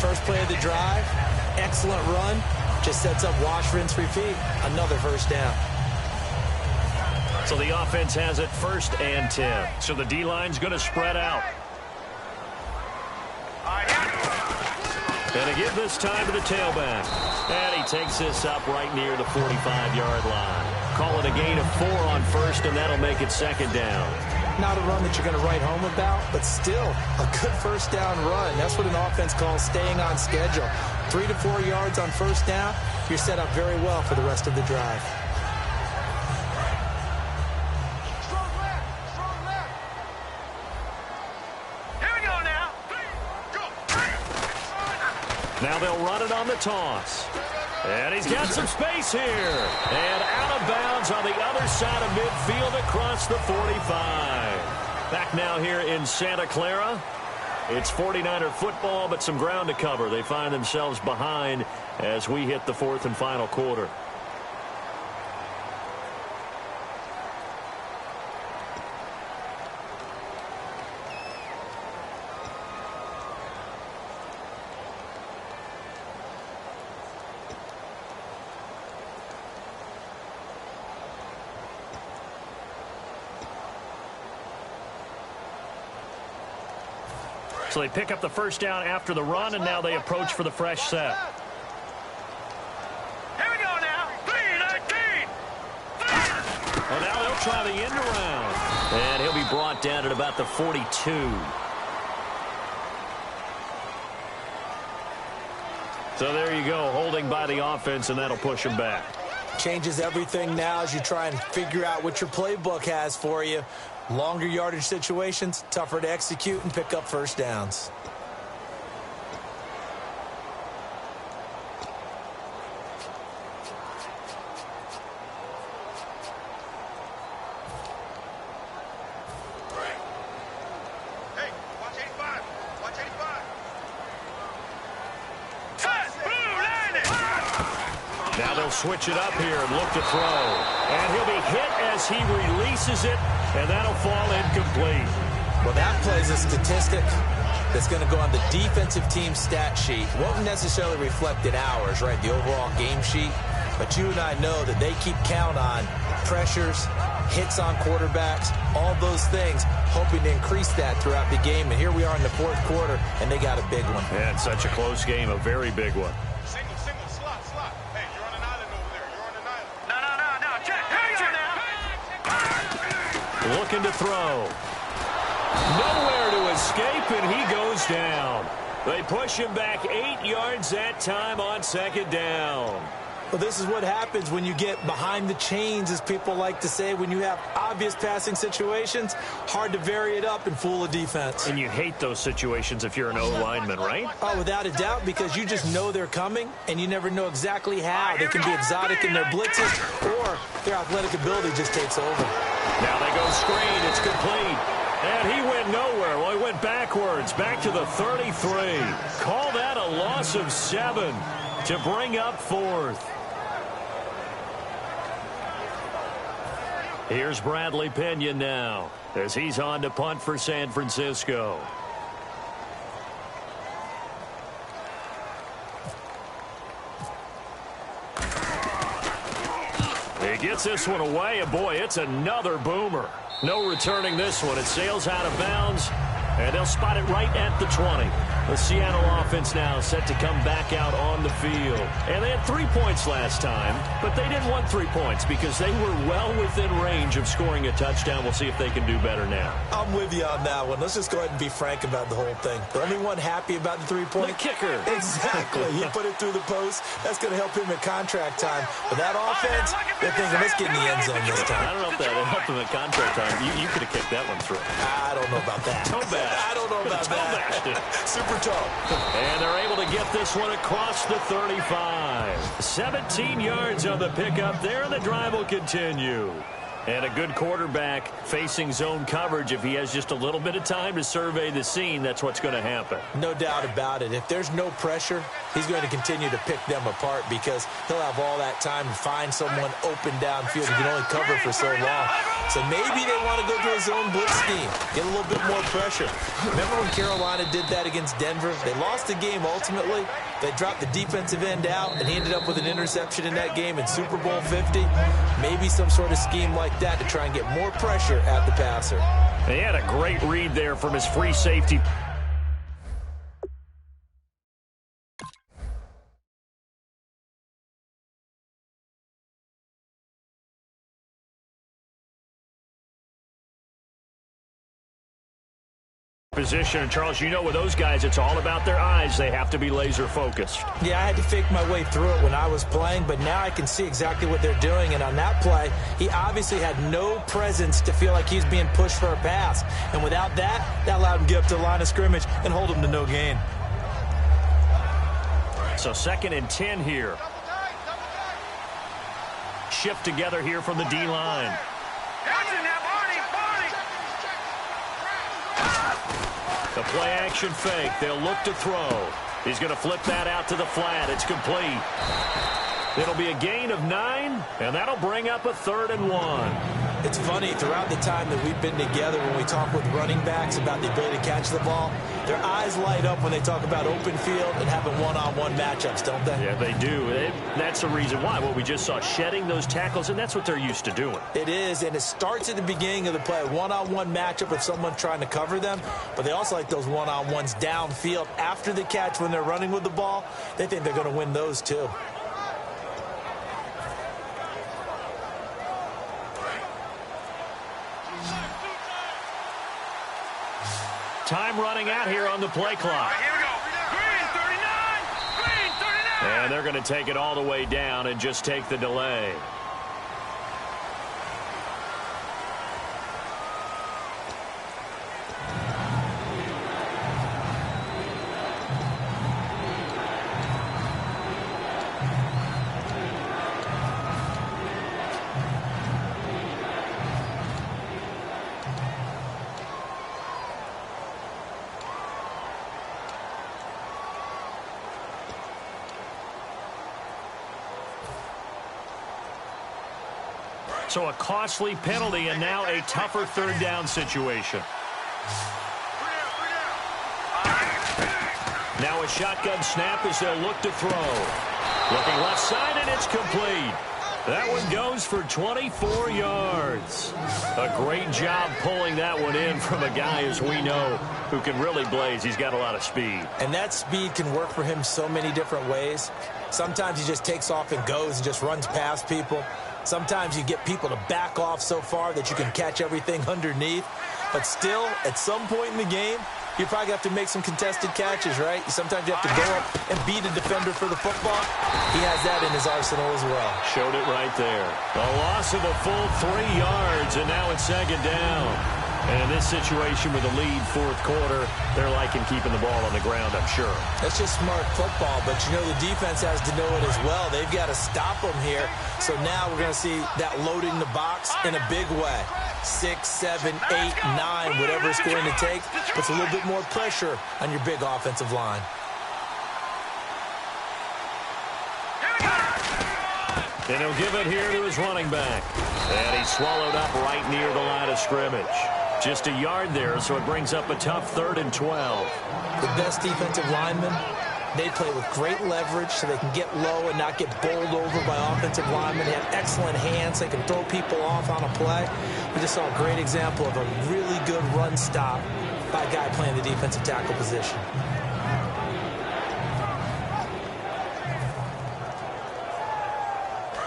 First play of the drive, excellent run, just sets up wash, rinse, repeat. Another first down. So the offense has it first and 10. So the D-line's going to spread out. And a give this time to the tailback. And he takes this up right near the 45-yard line. Call it a gain of 4 on first, and that'll make it second down. Not a run that you're going to write home about, but still a good first down run. That's what an offense calls staying on schedule. 3 to 4 yards on first down, you're set up very well for the rest of the drive. Now they'll run it on the toss. And he's got some space here. And out of bounds on the other side of midfield across the 45. Back now here in Santa Clara. It's 49er football, but some ground to cover. They find themselves behind as we hit the 4th and final quarter. So they pick up the first down after the run, and now they approach for the fresh set. Here we go now. 3-19. Well, now they'll try the end around. And he'll be brought down at about the 42. So there you go, holding by the offense, and that'll push him back. Changes everything now as you try and figure out what your playbook has for you. Longer yardage situations, tougher to execute and pick up first downs. Now they'll switch it up here and look to throw. And he'll be hit as he releases it, and that'll fall incomplete. Well, that plays a statistic that's going to go on the defensive team stat sheet. Won't necessarily reflect in ours, right, the overall game sheet. But you and I know that they keep count on pressures, hits on quarterbacks, all those things, hoping to increase that throughout the game. And here we are in the fourth quarter, and they got a big one. Yeah, it's such a close game, a very big one. Slot. Hey, you're on an island over there. You're on an island. No. Check now. Looking to throw. Nowhere to escape, and he goes down. They push him back 8 yards that time on second down. Well, this is what happens when you get behind the chains, as people like to say. When you have obvious passing situations, hard to vary it up and fool a defense. And you hate those situations if you're an O-lineman, right? Oh, without a doubt, because you just know they're coming, and you never know exactly how. They can be exotic in their blitzes, or their athletic ability just takes over. Now they go screen. It's complete. And he went nowhere. Well, he went backwards, back to the 33. Call that a loss of 7 to bring up fourth. Here's Bradley Pinion now as he's on to punt for San Francisco. He gets this one away, and boy, it's another boomer. No returning this one. It sails out of bounds, and they'll spot it right at the 20. The Seattle offense now set to come back out on the field. And they had 3 points last time, but they didn't want 3 points because they were well within range of scoring a touchdown. We'll see if they can do better now. I'm with you on that one. Let's just go ahead and be frank about the whole thing. The only one happy about the 3-point? The kicker. Exactly. He put it through the post. That's going to help him at contract time. But that offense, they're thinking, let's get in the end zone this time. I don't know if that helped him at contract time. You could have kicked that one through. I don't know about that. I don't know about that. Super tall. And they're able to get this one across the 35. 17 yards on the pickup there, and the drive will continue. And a good quarterback facing zone coverage. If he has just a little bit of time to survey the scene, that's what's going to happen. No doubt about it. If there's no pressure, he's going to continue to pick them apart because he'll have all that time to find someone open downfield. He can only cover for so long. So maybe they want to go to a zone blitz scheme, get a little bit more pressure. Remember when Carolina did that against Denver? They lost the game ultimately. They dropped the defensive end out, and he ended up with an interception in that game in Super Bowl 50. Maybe some sort of scheme like that to try and get more pressure at the passer. He had a great read there from his free safety. Position. And Charles, you know with those guys, it's all about their eyes. They have to be laser focused. Yeah, I had to fake my way through it when I was playing, but now I can see exactly what they're doing. And on that play, he obviously had no presence to feel like he's being pushed for a pass. And without that, that allowed him to get up to the line of scrimmage and hold him to no gain. So 2nd and 10 here. Shift together here from the D-line. The play-action fake. They'll look to throw. He's going to flip that out to the flat. It's complete. It'll be a gain of 9, and that'll bring up a 3rd and 1. It's funny, throughout the time that we've been together, when we talk with running backs about the ability to catch the ball, their eyes light up when they talk about open field and having one-on-one matchups, don't they? Yeah, they do. That's the reason why. Well, we just saw shedding those tackles, and that's what they're used to doing. It is, and it starts at the beginning of the play, one-on-one matchup with someone trying to cover them, but they also like those one-on-ones downfield after the catch when they're running with the ball. They think they're going to win those, too. Time running out here on the play clock. Here we go. Green 39. Green 39. And they're going to take it all the way down and just take the delay. So a costly penalty and now a tougher third down situation. Now a shotgun snap as they'll look to throw. Looking left side, and it's complete. That one goes for 24 yards. A great job pulling that one in from a guy, as we know, who can really blaze. He's got a lot of speed. And that speed can work for him so many different ways. Sometimes he just takes off and goes and just runs past people. Sometimes you get people to back off so far that you can catch everything underneath. But still, at some point in the game, you probably have to make some contested catches, right? Sometimes you have to go up and beat a defender for the football. He has that in his arsenal as well. Showed it right there. A loss of a full 3 yards, and now it's second down. And in this situation with a lead fourth quarter, they're liking keeping the ball on the ground, I'm sure. That's just smart football, but you know the defense has to know it as well. They've got to stop them here. So now we're going to see that loading the box in a big way. 6, 7, 8, 9, whatever it's going to take, puts a little bit more pressure on your big offensive line. And he'll give it here to his running back. And he's swallowed up right near the line of scrimmage. Just a yard there, so it brings up a tough 3rd and 12. The best defensive linemen, they play with great leverage so they can get low and not get bowled over by offensive linemen. They have excellent hands. They can throw people off on a play. We just saw a great example of a really good run stop by a guy playing the defensive tackle position.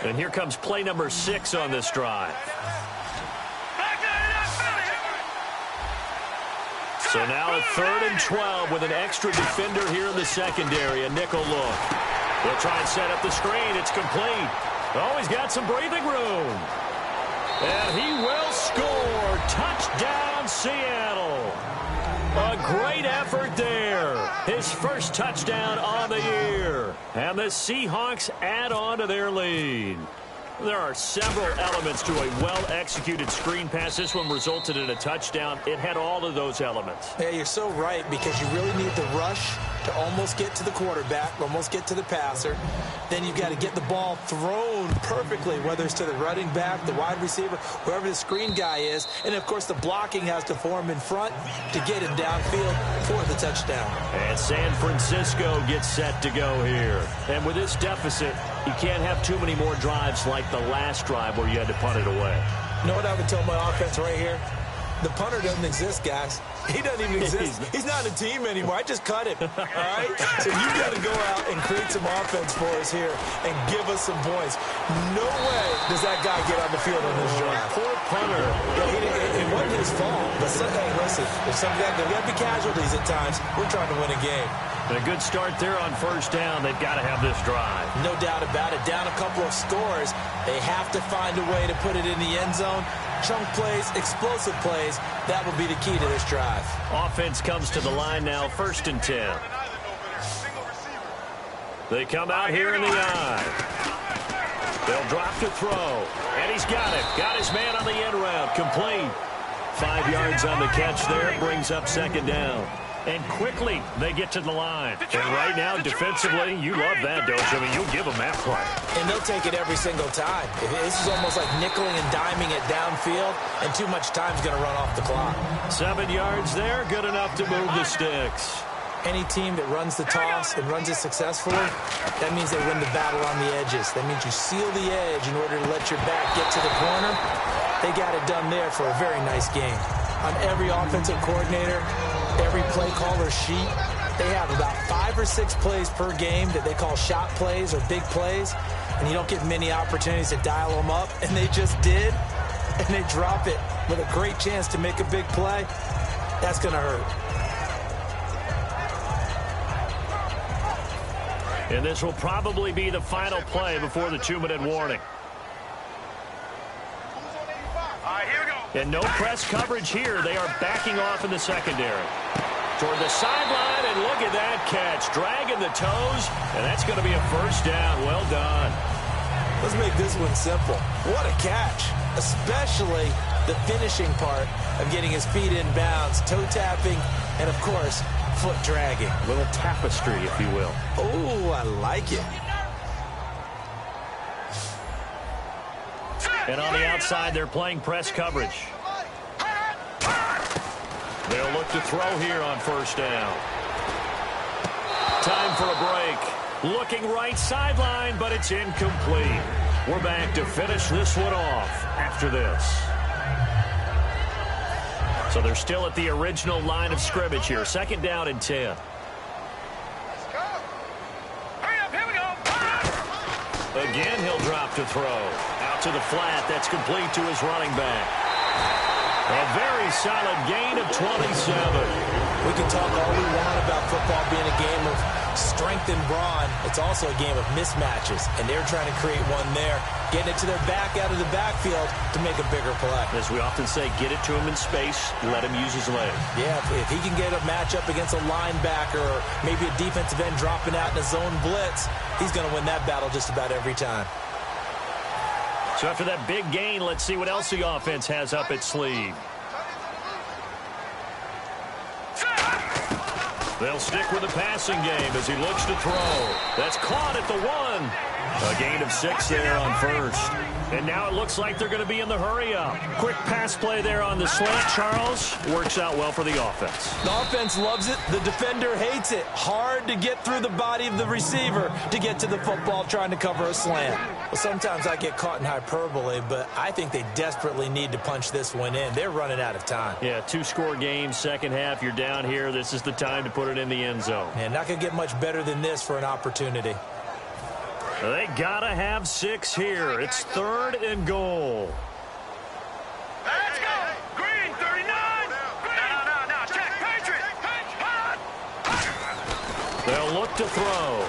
And here comes play number 6 on this drive. So now a 3rd and 12 with an extra defender here in the secondary, a nickel look. They'll try and set up the screen. It's complete. Oh, he's got some breathing room. And he will score. Touchdown, Seattle. A great effort there. His first touchdown on the year. And the Seahawks add on to their lead. There are several elements to a well-executed screen pass. This one resulted in a touchdown. It had all of those elements. Yeah, you're so right, because you really need the rush to almost get to the quarterback, almost get to the passer. Then you've got to get the ball thrown perfectly, whether it's to the running back, the wide receiver, whoever the screen guy is. And, of course, the blocking has to form in front to get him downfield for the touchdown. And San Francisco gets set to go here. And with this deficit, you can't have too many more drives like the last drive where you had to punt it away. You know what I would tell my offense right here? The punter doesn't exist, guys. He doesn't even exist. He's not a team anymore. I just cut him. All right? So you got to go out and create some offense for us here and give us some points. No way does that guy get on the field on this drive. Poor punter. It wasn't his fault. But hey, listen, if some guy, there got to be casualties at times. We're trying to win a game. And a good start there on first down. They've got to have this drive. No doubt about it. Down a couple of scores. They have to find a way to put it in the end zone. Chunk plays, explosive plays. That will be the key to this drive. Offense comes to the line now, 1st and 10. They come out here in the eye. They'll drop to throw. And he's got it. Got his man on the end route. Complete. 5 yards on the catch there. Brings up 2nd down. And quickly, they get to the line. And right now, defensively, you love that, don't you? I mean, you'll give them that play. And they'll take it every single time. This is almost like nickeling and diming it downfield, and too much time's going to run off the clock. 7 yards there, good enough to move the sticks. Any team that runs the toss and runs it successfully, that means they win the battle on the edges. That means you seal the edge in order to let your back get to the corner. They got it done there for a very nice game. On every offensive coordinator, every play caller sheet, they have about 5 or 6 plays per game that they call shot plays or big plays, and you don't get many opportunities to dial them up, and they just did, and they drop it with a great chance to make a big play. That's going to hurt. And this will probably be the final play before the 2-minute warning. All right, here we go. And no press coverage here. They are backing off in the secondary. Toward the sideline, and look at that catch. Dragging the toes, and that's going to be a first down. Well done. Let's make this one simple. What a catch, especially the finishing part of getting his feet in bounds, toe tapping, and, of course, foot dragging. A little tapestry, if you will. Oh, I like it. And on the outside, they're playing press coverage. They'll look to throw here on first down. Time for a break. Looking right sideline, but it's incomplete. We're back to finish this one off after this. So they're still at the original line of scrimmage here. Second down and 10. Let's go. Hurry up, here we go. Again, he'll drop to throw. Out to the flat. That's complete to his running back. A very solid gain of 27. We can talk all we want about football being a game of strength and brawn. It's also a game of mismatches, and they're trying to create one there, getting it to their back out of the backfield to make a bigger play. As we often say, get it to him in space, let him use his leg. Yeah, if he can get a matchup against a linebacker or maybe a defensive end dropping out in a zone blitz, he's going to win that battle just about every time. So after that big gain, let's see what else the offense has up its sleeve. They'll stick with the passing game as he looks to throw. That's caught at the 1. A gain of 6 there on first. And now it looks like they're going to be in the hurry-up. Quick pass play there on the slant, Charles. Works out well for the offense. The offense loves it. The defender hates it. Hard to get through the body of the receiver to get to the football trying to cover a slant. Well, sometimes I get caught in hyperbole, but I think they desperately need to punch this one in. They're running out of time. Yeah, 2-score game, second half. You're down here. This is the time to put it in the end zone. And not going to get much better than this for an opportunity. They gotta have 6 here. It's 3rd and goal. Let's go. Green, 39. Green. No. Check. Patriot. They'll look to throw.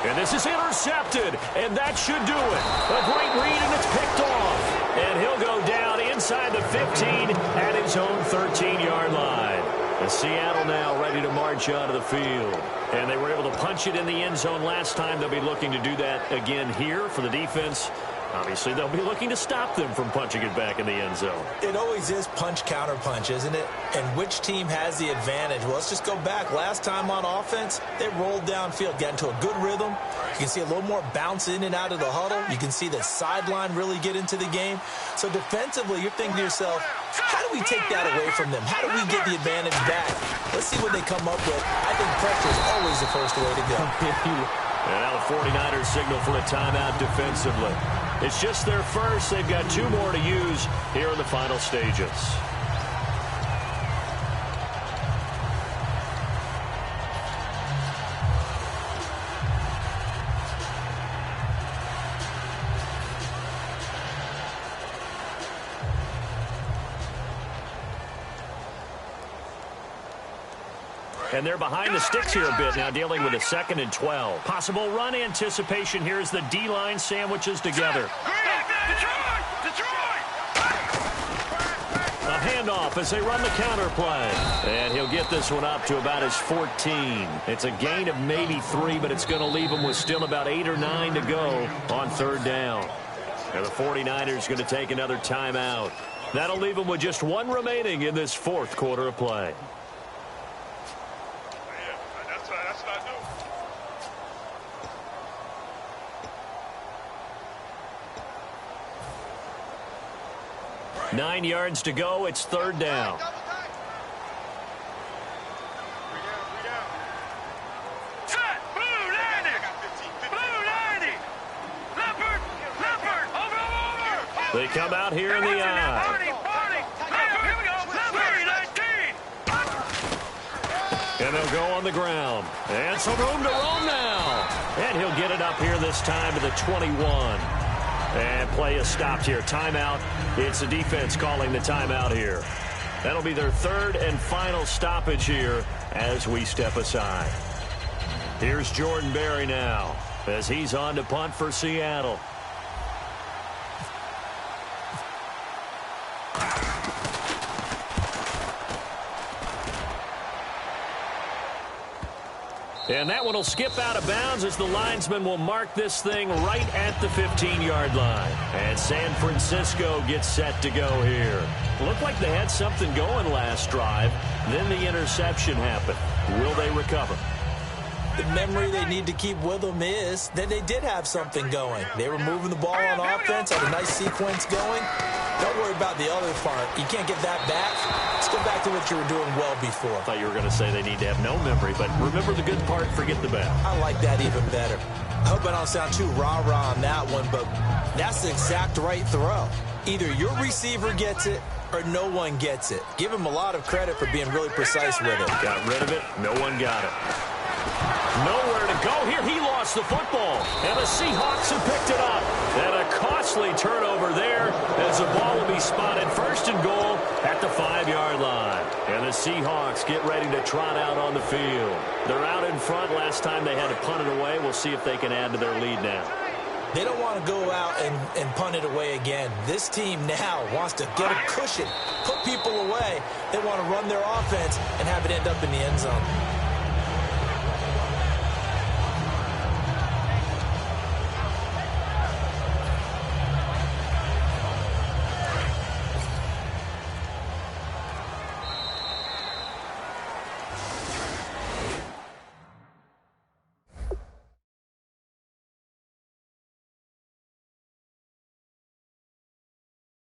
And this is intercepted. And that should do it. A great read, and it's picked off. And he'll go down inside the 15 at his own 13-yard line. And Seattle now ready to march onto the field. And they were able to punch it in the end zone last time. They'll be looking to do that again here for the defense. Obviously, they'll be looking to stop them from punching it back in the end zone. It always is punch-counter-punch, isn't it? And which team has the advantage? Well, let's just go back. Last time on offense, they rolled downfield, got into a good rhythm. You can see a little more bounce in and out of the huddle. You can see the sideline really get into the game. So defensively, you're thinking to yourself, how do we take that away from them? How do we get the advantage back? Let's see what they come up with. I think pressure is always the first way to go. And now the 49ers signal for a timeout defensively. It's just their first. They've got 2 more to use here in the final stages. And they're behind the sticks here a bit now, dealing with a 2nd and 12. Possible run anticipation here as the D-line sandwiches together. Detroit! A handoff as they run the counter play. And he'll get this one up to about his 14. It's a gain of maybe 3, but it's going to leave him with still about 8 or 9 to go on 3rd down. And the 49ers going to take another timeout. That'll leave them with just 1 remaining in this 4th quarter of play. That's what I do. 9 yards to go. It's 3rd down. Set. Blue landing. Leopard. Over. They come out here in the eye. Party. Here we go. Leopard, 19. And they'll go on the ground. And some room to roam now. And he'll get it up here this time to the 21. And play is stopped here. Timeout. It's the defense calling the timeout here. That'll be their 3rd and final stoppage here as we step aside. Here's Jordan Berry now as he's on to punt for Seattle. And that one will skip out of bounds as the linesman will mark this thing right at the 15-yard line. And San Francisco gets set to go here. Looked like they had something going last drive. Then the interception happened. Will they recover? The memory they need to keep with them is that they did have something going. They were moving the ball on offense, had a nice sequence going. Don't worry about the other part. You can't get that back. Let's go back to what you were doing well before. I thought you were going to say they need to have no memory, but remember the good part, forget the bad. I like that even better. I hope I don't sound too rah-rah on that one, but that's the exact right throw. Either your receiver gets it or no one gets it. Give him a lot of credit for being really precise with it. Got rid of it. No one got it. Nowhere to go here. He lost the football. And the Seahawks have picked it up. And a costly turnover there as the ball will be spotted first and goal at the 5-yard line. And the Seahawks get ready to trot out on the field. They're out in front. Last time they had to punt it away. We'll see if they can add to their lead now. They don't want to go out and punt it away again. This team now wants to get a cushion, put people away. They want to run their offense and have it end up in the end zone.